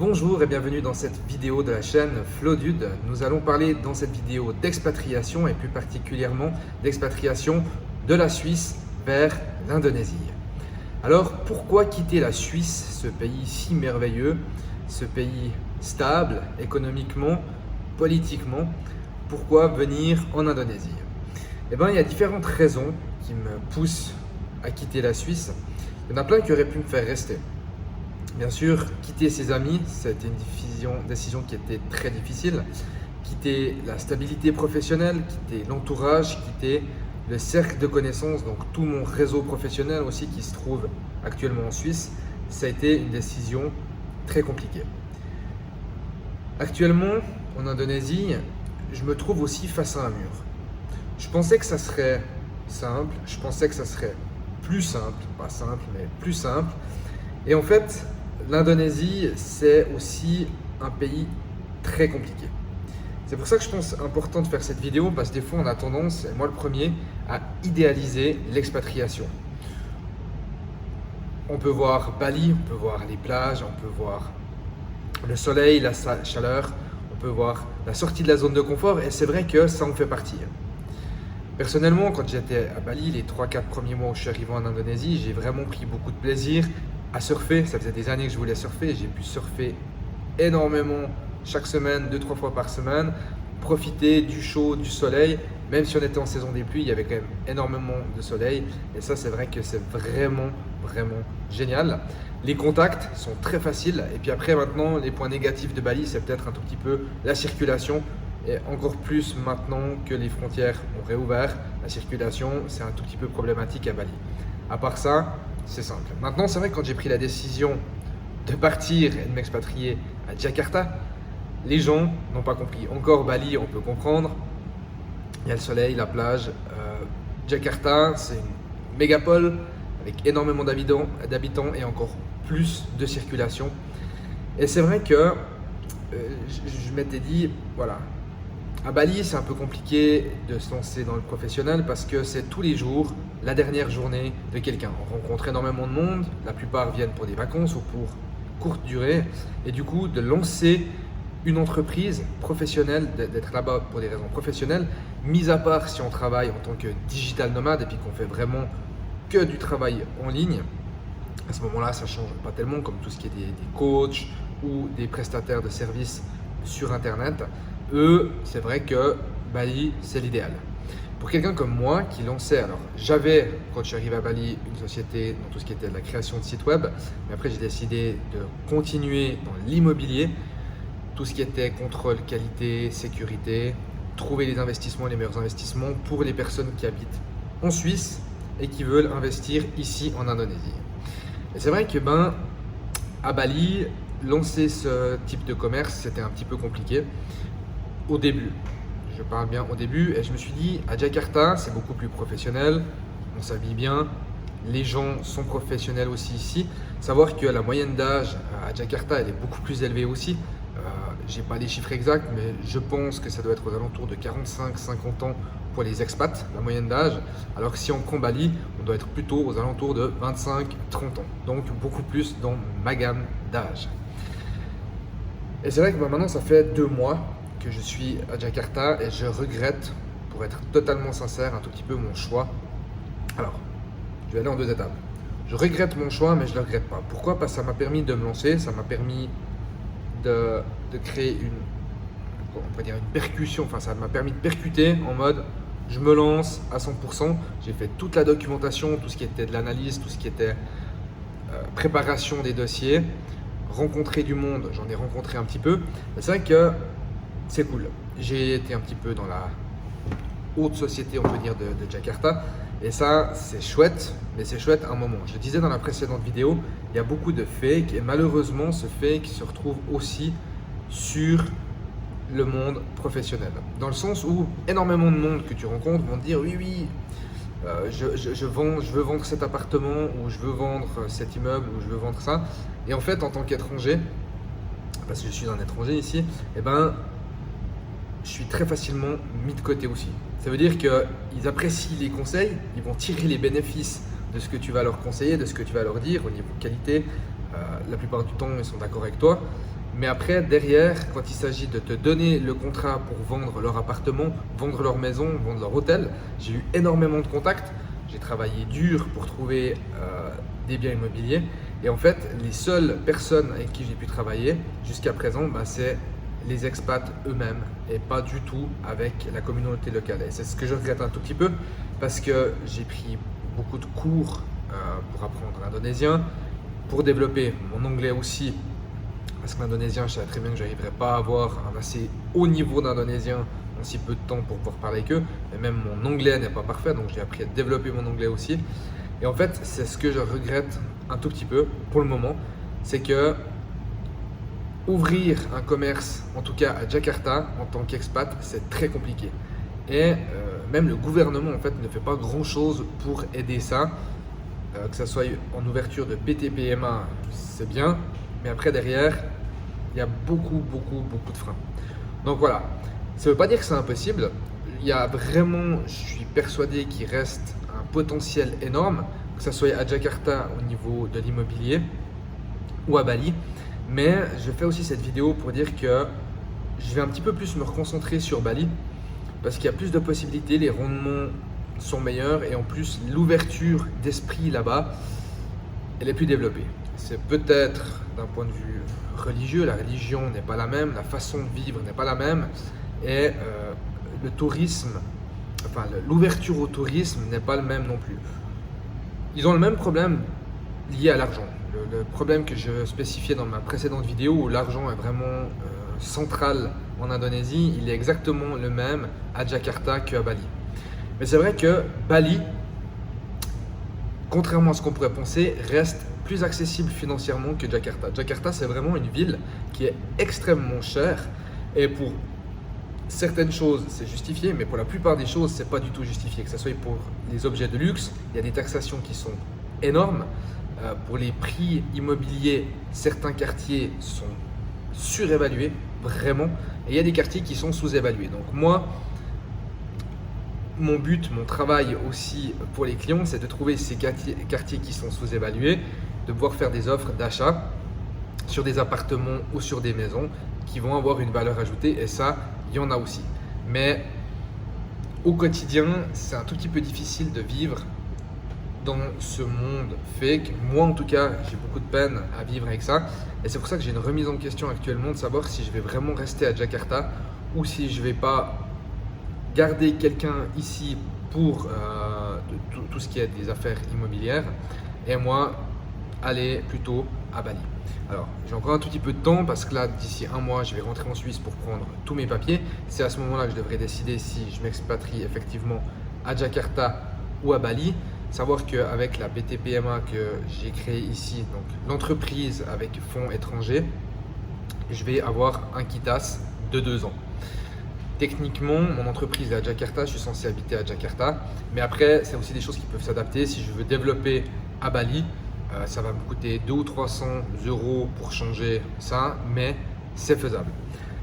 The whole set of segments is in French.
Bonjour et bienvenue dans cette vidéo de la chaîne Flowdude. Nous allons parler dans cette vidéo d'expatriation et plus particulièrement d'expatriation de la Suisse vers l'Indonésie. Alors pourquoi quitter la Suisse, ce pays si merveilleux, ce pays stable économiquement, politiquement? Pourquoi venir en Indonésie? Eh bien, il y a différentes raisons qui me poussent à quitter la Suisse. Il y en a plein qui auraient pu me faire rester. Bien sûr, quitter ses amis, c'était une décision qui était très difficile. Quitter la stabilité professionnelle, quitter l'entourage, quitter le cercle de connaissances, donc tout mon réseau professionnel aussi qui se trouve actuellement en Suisse, ça a été une décision très compliquée. Actuellement, en Indonésie, je me trouve aussi face à un mur. Je pensais que ça serait simple, je pensais que ça serait plus simple, pas simple, mais plus simple. Et en fait, l'Indonésie, c'est aussi un pays très compliqué. C'est pour ça que je pense important de faire cette vidéo, parce que des fois on a tendance, et moi le premier, à idéaliser l'expatriation. On peut voir Bali, on peut voir les plages, on peut voir le soleil, la chaleur, on peut voir la sortie de la zone de confort, et c'est vrai que ça en fait partie. Personnellement, quand j'étais à Bali, les 3-4 premiers mois où je suis arrivé en Indonésie, j'ai vraiment pris beaucoup de plaisir à surfer. Ça faisait des années que je voulais surfer, j'ai pu surfer énormément chaque semaine, 2-3 fois par semaine, profiter du chaud, du soleil. Même si on était en saison des pluies, il y avait quand même énormément de soleil, et ça c'est vrai que c'est vraiment génial. Les contacts sont très faciles, et puis après maintenant les points négatifs de Bali, c'est peut-être un tout petit peu la circulation, et encore plus maintenant que les frontières ont réouvert, la circulation c'est un tout petit peu problématique à Bali. À part ça, c'est simple. Maintenant, c'est vrai que quand j'ai pris la décision de partir et de m'expatrier à Jakarta, les gens n'ont pas compris. Encore Bali, on peut comprendre. Il y a le soleil, la plage. Jakarta, c'est une mégapole avec énormément d'habitants et encore plus de circulation. Et c'est vrai que je m'étais dit, voilà, à Bali, c'est un peu compliqué de se lancer dans le professionnel parce que c'est tous les jours la dernière journée de quelqu'un. On rencontre énormément de monde, la plupart viennent pour des vacances ou pour courte durée. Et du coup, de lancer une entreprise professionnelle, d'être là-bas pour des raisons professionnelles, mis à part si on travaille en tant que digital nomade et puis qu'on fait vraiment que du travail en ligne, à ce moment-là, ça ne change pas tellement, comme tout ce qui est des coachs ou des prestataires de services sur Internet. Eux, c'est vrai que Bali, c'est l'idéal. Pour quelqu'un comme moi qui lançait, alors j'avais, quand je suis arrivé à Bali, une société dans tout ce qui était de la création de sites web, mais après j'ai décidé de continuer dans l'immobilier, tout ce qui était contrôle, qualité, sécurité, trouver les investissements, les meilleurs investissements pour les personnes qui habitent en Suisse et qui veulent investir ici en Indonésie. Et c'est vrai que à Bali, lancer ce type de commerce, c'était un petit peu compliqué. Au début, je parle bien au début, et je me suis dit à Jakarta c'est beaucoup plus professionnel, on s'habille bien, les gens sont professionnels aussi ici. Savoir que la moyenne d'âge à Jakarta elle est beaucoup plus élevée aussi. J'ai pas les chiffres exacts, mais je pense que ça doit être aux alentours de 45-50 ans pour les expats, la moyenne d'âge, alors que si on prend Bali, on doit être plutôt aux alentours de 25-30 ans, donc beaucoup plus dans ma gamme d'âge. Et c'est vrai que maintenant ça fait 2 mois que je suis à Jakarta et je regrette, pour être totalement sincère, un tout petit peu mon choix. Alors, je vais aller en 2 étapes. Je regrette mon choix, mais je ne le regrette pas. Pourquoi? Parce que ça m'a permis de me lancer, ça m'a permis de créer une percussion, enfin ça m'a permis de percuter en mode je me lance à 100%. J'ai fait toute la documentation, tout ce qui était de l'analyse, tout ce qui était préparation des dossiers, rencontrer du monde, j'en ai rencontré un petit peu. C'est vrai que c'est cool. J'ai été un petit peu dans la haute société, on peut dire, de Jakarta. Et ça, c'est chouette, mais c'est chouette un moment. Je le disais dans la précédente vidéo, il y a beaucoup de fake. Et malheureusement, ce fake se retrouve aussi sur le monde professionnel. Dans le sens où énormément de monde que tu rencontres vont te dire oui, je veux vendre cet appartement, ou je veux vendre cet immeuble, ou je veux vendre ça. Et en fait, en tant qu'étranger, parce que je suis un étranger ici, je suis très facilement mis de côté aussi. Ça veut dire qu'ils apprécient les conseils, ils vont tirer les bénéfices de ce que tu vas leur conseiller, de ce que tu vas leur dire au niveau qualité. La plupart du temps, ils sont d'accord avec toi. Mais après, derrière, quand il s'agit de te donner le contrat pour vendre leur appartement, vendre leur maison, vendre leur hôtel, j'ai eu énormément de contacts. J'ai travaillé dur pour trouver des biens immobiliers. Et en fait, les seules personnes avec qui j'ai pu travailler jusqu'à présent, c'est les expats eux-mêmes et pas du tout avec la communauté locale. Et c'est ce que je regrette un tout petit peu parce que j'ai pris beaucoup de cours pour apprendre l'indonésien, pour développer mon anglais aussi. Parce que l'indonésien, je savais très bien que je n'arriverais pas à avoir un assez haut niveau d'indonésien en si peu de temps pour pouvoir parler avec eux. Et même mon anglais n'est pas parfait, donc j'ai appris à développer mon anglais aussi. Et en fait, c'est ce que je regrette un tout petit peu pour le moment, c'est que ouvrir un commerce, en tout cas à Jakarta, en tant qu'expat, c'est très compliqué. Et même le gouvernement, en fait, ne fait pas grand-chose pour aider ça. Que ça soit en ouverture de BTPMA, c'est bien. Mais après, derrière, il y a beaucoup de freins. Donc voilà, ça ne veut pas dire que c'est impossible. Il y a vraiment, je suis persuadé qu'il reste un potentiel énorme, que ce soit à Jakarta au niveau de l'immobilier ou à Bali. Mais je fais aussi cette vidéo pour dire que je vais un petit peu plus me reconcentrer sur Bali parce qu'il y a plus de possibilités, les rendements sont meilleurs et en plus l'ouverture d'esprit là-bas, elle est plus développée. C'est peut-être d'un point de vue religieux, la religion n'est pas la même, la façon de vivre n'est pas la même et le tourisme, enfin l'ouverture au tourisme n'est pas le même non plus. Ils ont le même problème lié à l'argent. Le problème que je spécifiais dans ma précédente vidéo où l'argent est vraiment central en Indonésie, il est exactement le même à Jakarta qu'à Bali. Mais c'est vrai que Bali, contrairement à ce qu'on pourrait penser, reste plus accessible financièrement que Jakarta. Jakarta, c'est vraiment une ville qui est extrêmement chère et pour certaines choses, c'est justifié, mais pour la plupart des choses, c'est pas du tout justifié. Que ce soit pour les objets de luxe, il y a des taxations qui sont énormes. Pour les prix immobiliers, certains quartiers sont surévalués, vraiment, et il y a des quartiers qui sont sous-évalués. Donc moi, mon but, mon travail aussi pour les clients, c'est de trouver ces quartiers qui sont sous-évalués, de pouvoir faire des offres d'achat sur des appartements ou sur des maisons qui vont avoir une valeur ajoutée, et ça, il y en a aussi. Mais au quotidien, c'est un tout petit peu difficile de vivre dans ce monde fake. Moi en tout cas, j'ai beaucoup de peine à vivre avec ça et c'est pour ça que j'ai une remise en question actuellement de savoir si je vais vraiment rester à Jakarta ou si je vais pas garder quelqu'un ici pour tout ce qui est des affaires immobilières et moi aller plutôt à Bali. Alors j'ai encore un tout petit peu de temps parce que là d'ici un mois je vais rentrer en Suisse pour prendre tous mes papiers. C'est à ce moment là que je devrais décider si je m'expatrie effectivement à Jakarta ou à Bali. Savoir qu'avec la BTPMA que j'ai créée ici, donc l'entreprise avec fonds étrangers, je vais avoir un quitas de 2 ans. Techniquement, mon entreprise est à Jakarta, je suis censé habiter à Jakarta, mais après, c'est aussi des choses qui peuvent s'adapter. Si je veux développer à Bali, ça va me coûter 200 ou 300 euros pour changer ça, mais c'est faisable.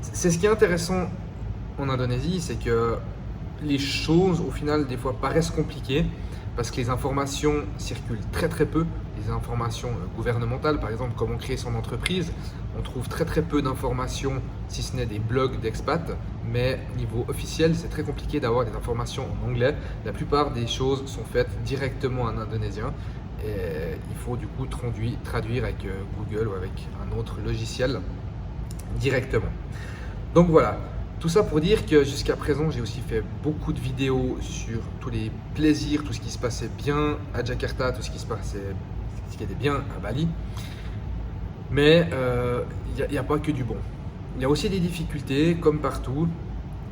C'est ce qui est intéressant en Indonésie, c'est que les choses au final des fois paraissent compliquées, parce que les informations circulent très peu, les informations gouvernementales, par exemple comment créer son entreprise, on trouve très peu d'informations si ce n'est des blogs d'expats, mais niveau officiel c'est très compliqué d'avoir des informations en anglais. La plupart des choses sont faites directement en indonésien et il faut du coup traduire avec Google ou avec un autre logiciel directement. Donc voilà. Tout ça pour dire que jusqu'à présent, j'ai aussi fait beaucoup de vidéos sur tous les plaisirs, tout ce qui se passait bien à Jakarta, tout ce qui était bien à Bali. Mais il n'y a pas que du bon. Il y a aussi des difficultés, comme partout.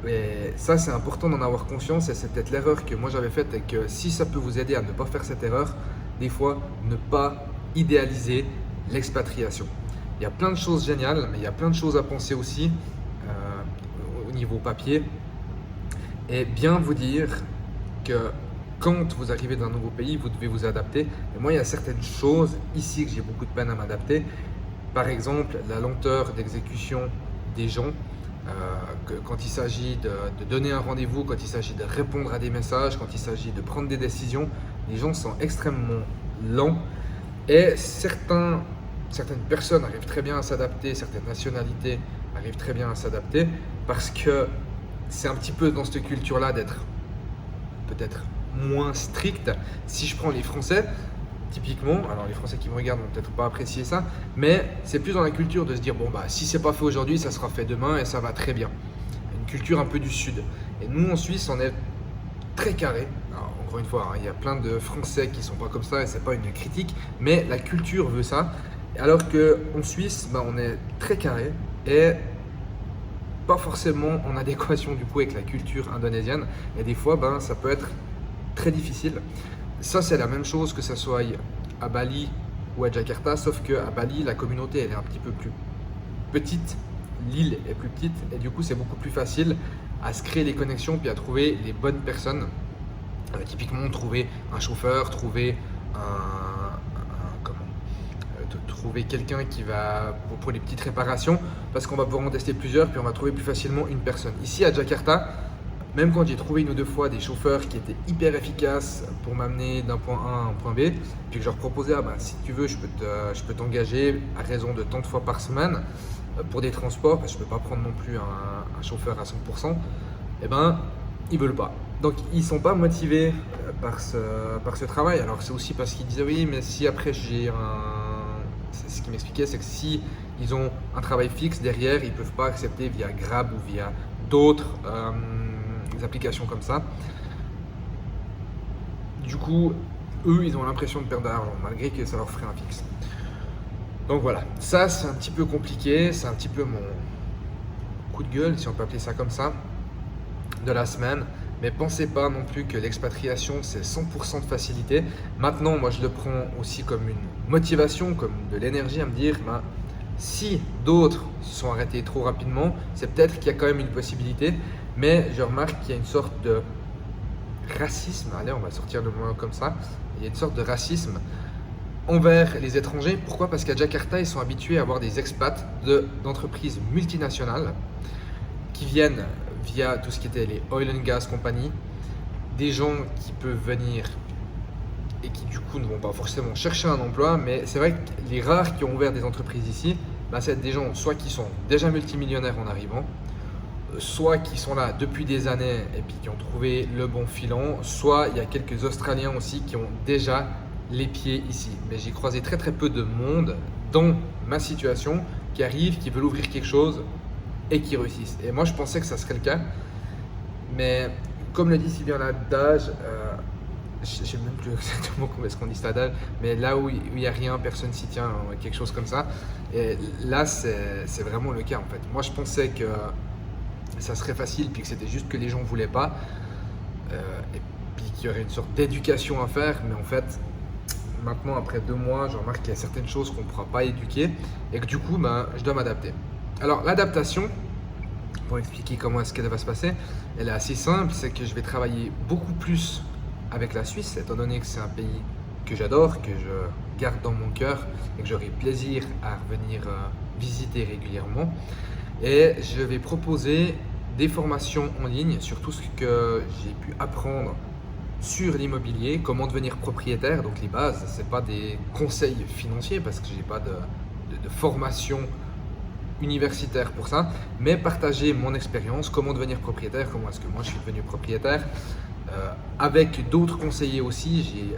Et ça, c'est important d'en avoir conscience et c'est peut-être l'erreur que moi j'avais faite et que si ça peut vous aider à ne pas faire cette erreur, des fois, ne pas idéaliser l'expatriation. Il y a plein de choses géniales, mais il y a plein de choses à penser aussi. Niveau papier et bien vous dire que quand vous arrivez dans un nouveau pays, vous devez vous adapter. Et moi, il y a certaines choses ici que j'ai beaucoup de peine à m'adapter. Par exemple, la lenteur d'exécution des gens. Quand il s'agit de donner un rendez-vous, quand il s'agit de répondre à des messages, quand il s'agit de prendre des décisions, les gens sont extrêmement lents. Et certains certaines personnes arrivent très bien à s'adapter, certaines nationalités arrivent très bien à s'adapter, parce que c'est un petit peu dans cette culture-là d'être peut-être moins strict. Si je prends les Français, typiquement, alors les Français qui me regardent vont peut-être pas apprécier ça, mais c'est plus dans la culture de se dire, bon bah si c'est pas fait aujourd'hui, ça sera fait demain et ça va très bien. Une culture un peu du Sud. Et nous en Suisse, on est très carré. Alors, encore une fois, hein, il y a plein de Français qui sont pas comme ça et c'est pas une critique, mais la culture veut ça. Alors qu'en Suisse, bah, on est très carré et pas forcément en adéquation du coup avec la culture indonésienne. Et des fois, ben, ça peut être très difficile. Ça, c'est la même chose que ça soit à Bali ou à Jakarta, sauf qu'à Bali, la communauté, elle est un petit peu plus petite. L'île est plus petite et du coup, c'est beaucoup plus facile à se créer les connexions puis à trouver les bonnes personnes. Typiquement, trouver un chauffeur, trouver trouver quelqu'un qui va pour les petites réparations, parce qu'on va pouvoir en tester plusieurs puis on va trouver plus facilement une personne. Ici à Jakarta, même quand j'ai trouvé une ou deux fois des chauffeurs qui étaient hyper efficaces pour m'amener d'un point A à un point B, puis que je leur proposais, ah bah, si tu veux, je peux t'engager à raison de tant de fois par semaine pour des transports, parce que je ne peux pas prendre non plus un chauffeur à 100%, et ben ils veulent pas. Donc ils sont pas motivés par ce travail. Alors c'est aussi parce qu'ils disaient oui, mais si après j'ai ce qu'ils m'expliquaient, c'est que si ils ont un travail fixe derrière, ils peuvent pas accepter via Grab ou via d'autres applications comme ça. Du coup, eux, ils ont l'impression de perdre de l'argent malgré que ça leur ferait un fixe. Donc voilà, ça c'est un petit peu compliqué, c'est un petit peu mon coup de gueule, si on peut appeler ça comme ça, de la semaine. Mais pensez pas non plus que l'expatriation c'est 100% de facilité. Maintenant, moi je le prends aussi comme une motivation, comme de l'énergie à me dire, bah, si d'autres se sont arrêtés trop rapidement, c'est peut-être qu'il y a quand même une possibilité. Mais je remarque qu'il y a une sorte de racisme, allez on va sortir le mot comme ça, il y a une sorte de racisme envers les étrangers. Pourquoi? Parce qu'à Jakarta, ils sont habitués à avoir des expats d'entreprises multinationales qui viennent via tout ce qui était les oil and gas compagnies, des gens qui peuvent venir et qui du coup ne vont pas forcément chercher un emploi, mais c'est vrai que les rares qui ont ouvert des entreprises ici, bah, c'est des gens soit qui sont déjà multimillionnaires en arrivant, soit qui sont là depuis des années et puis qui ont trouvé le bon filon, soit il y a quelques Australiens aussi qui ont déjà les pieds ici. Mais j'ai croisé très très peu de monde dans ma situation qui arrivent, qui veulent ouvrir quelque chose et qui réussissent. Et moi je pensais que ça serait le cas, mais comme le dit si bien l'adage, je ne sais même plus exactement comment est-ce qu'on dit cet adage, mais là où il n'y a rien, personne s'y tient, quelque chose comme ça. Et là c'est vraiment le cas en fait. Moi je pensais que ça serait facile, puis que c'était juste que les gens ne voulaient pas, et puis qu'il y aurait une sorte d'éducation à faire, mais en fait maintenant après 2 mois je remarque qu'il y a certaines choses qu'on ne pourra pas éduquer et que du coup ben, je dois m'adapter. Alors l'adaptation, pour expliquer comment est-ce qu'elle va se passer, elle est assez simple, c'est que je vais travailler beaucoup plus avec la Suisse, étant donné que c'est un pays que j'adore, que je garde dans mon cœur et que j'aurai plaisir à revenir visiter régulièrement. Et je vais proposer des formations en ligne sur tout ce que j'ai pu apprendre sur l'immobilier, comment devenir propriétaire, donc les bases, ce n'est pas des conseils financiers parce que je n'ai pas de formation universitaire pour ça, mais partager mon expérience, comment devenir propriétaire, comment est-ce que moi je suis devenu propriétaire, avec d'autres conseillers aussi. J'ai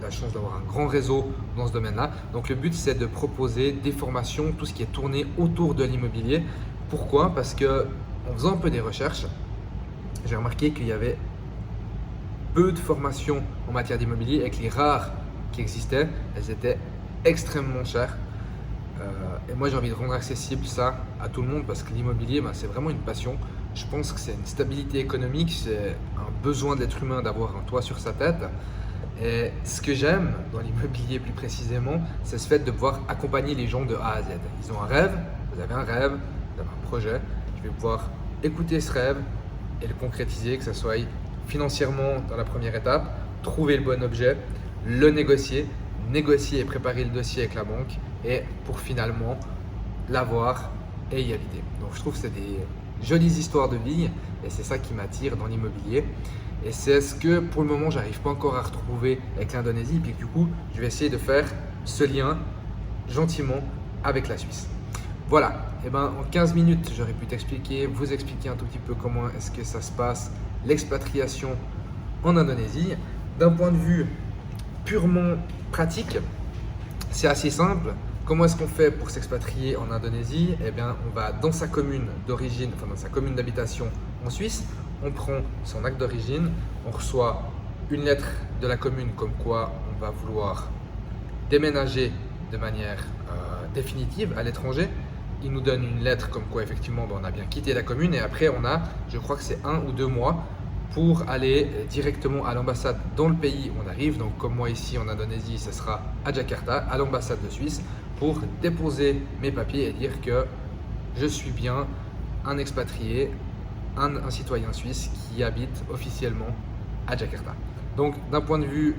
la chance d'avoir un grand réseau dans ce domaine-là. Donc le but c'est de proposer des formations, tout ce qui est tourné autour de l'immobilier. Pourquoi? Parce que en faisant un peu des recherches, j'ai remarqué qu'il y avait peu de formations en matière d'immobilier et que les rares qui existaient, elles étaient extrêmement chères. Et moi j'ai envie de rendre accessible ça à tout le monde parce que l'immobilier, c'est vraiment une passion. Je pense que c'est une stabilité économique, c'est un besoin de l'être humain d'avoir un toit sur sa tête. Et ce que j'aime dans l'immobilier plus précisément, c'est ce fait de pouvoir accompagner les gens de A à Z. Ils ont un rêve, vous avez un rêve, vous avez un projet, je vais pouvoir écouter ce rêve et le concrétiser, que ce soit financièrement dans la première étape, trouver le bon objet, le négocier et préparer le dossier avec la banque et pour finalement l'avoir et y habiter. Donc je trouve que c'est des jolies histoires de vie et c'est ça qui m'attire dans l'immobilier. Et c'est ce que pour le moment j'arrive pas encore à retrouver avec l'Indonésie, puis du coup je vais essayer de faire ce lien. gentiment avec la Suisse. Voilà, et en 15 minutes, j'aurais pu vous expliquer un tout petit peu comment est-ce que ça se passe, l'expatriation en Indonésie. D'un point de vue purement pratique, c'est assez simple. Comment est-ce qu'on fait pour s'expatrier en Indonésie? On va dans sa commune d'origine, dans sa commune d'habitation en Suisse, on prend son acte d'origine, on reçoit une lettre de la commune comme quoi on va vouloir déménager de manière définitive à l'étranger. Il nous donne une lettre comme quoi effectivement on a bien quitté la commune, et après on a, je crois que c'est 1 ou 2 mois pour aller directement à l'ambassade dans le pays où on arrive. Donc comme moi ici en Indonésie, ce sera à Jakarta, à l'ambassade de Suisse, pour déposer mes papiers et dire que je suis bien un expatrié, un citoyen suisse qui habite officiellement à Jakarta. Donc d'un point de vue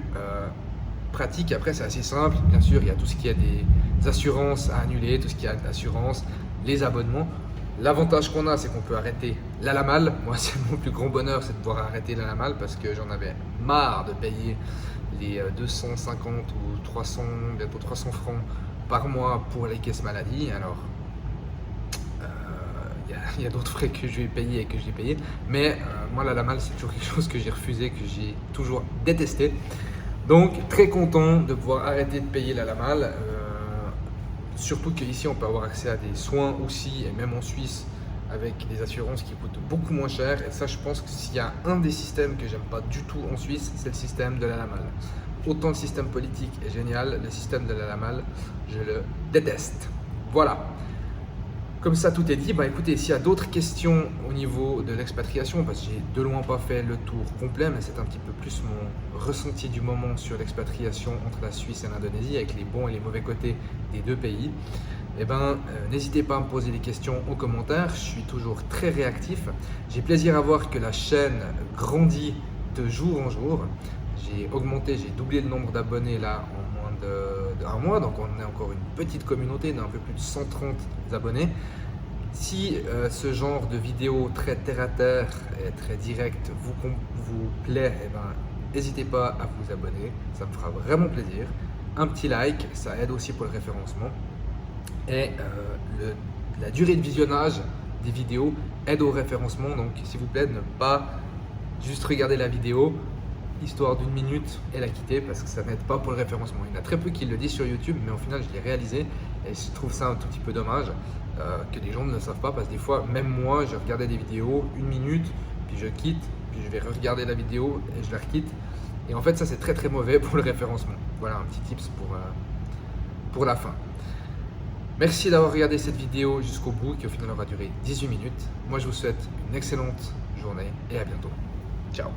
pratique, après c'est assez simple, bien sûr il y a tout ce qui est des assurances à annuler, tout ce qui est d'assurance, les abonnements. L'avantage qu'on a, c'est qu'on peut arrêter l'Alamal. Moi, c'est mon plus grand bonheur, c'est de pouvoir arrêter l'Alamal parce que j'en avais marre de payer les 250 ou 300, bientôt 300 francs par mois pour les caisses maladie. Alors, il y a d'autres frais que je vais payer et que j'ai payé. Mais moi, l'Alamal, c'est toujours quelque chose que j'ai refusé, que j'ai toujours détesté. Donc, très content de pouvoir arrêter de payer l'Alamal. Surtout qu'ici, on peut avoir accès à des soins aussi, et même en Suisse, avec des assurances qui coûtent beaucoup moins cher. Et ça, je pense que s'il y a un des systèmes que j'aime pas du tout en Suisse, c'est le système de l'Alamal. Autant le système politique est génial, le système de l'Alamal, je le déteste. Voilà. Comme ça, tout est dit. Écoutez, s'il y a d'autres questions au niveau de l'expatriation, parce que j'ai de loin pas fait le tour complet, mais c'est un petit peu plus mon ressenti du moment sur l'expatriation entre la Suisse et l'Indonésie, avec les bons et les mauvais côtés des deux pays, n'hésitez pas à me poser des questions en commentaire. Je suis toujours très réactif. J'ai plaisir à voir que la chaîne grandit de jour en jour. J'ai doublé le nombre d'abonnés là en moins d'un mois, donc on est encore une petite communauté d'un peu plus de 130 abonnés. Si ce genre de vidéo très terre à terre et très direct vous plaît, n'hésitez pas à vous abonner, ça me fera vraiment plaisir. Un petit like, ça aide aussi pour le référencement. Et la durée de visionnage des vidéos aide au référencement, donc s'il vous plaît, ne pas juste regarder la vidéo histoire d'1 minute et la quitter, parce que ça n'aide pas pour le référencement. Il y en a très peu qui le disent sur YouTube, mais au final je l'ai réalisé et je trouve ça un tout petit peu dommage que les gens ne le savent pas, parce que des fois, même moi, je regardais des vidéos 1 minute, puis je quitte, puis je vais regarder la vidéo et je la requitte. Et en fait, ça c'est très très mauvais pour le référencement. Voilà un petit tips pour la fin. Merci d'avoir regardé cette vidéo jusqu'au bout, qui au final aura duré 18 minutes. Moi je vous souhaite une excellente journée et à bientôt. Ciao.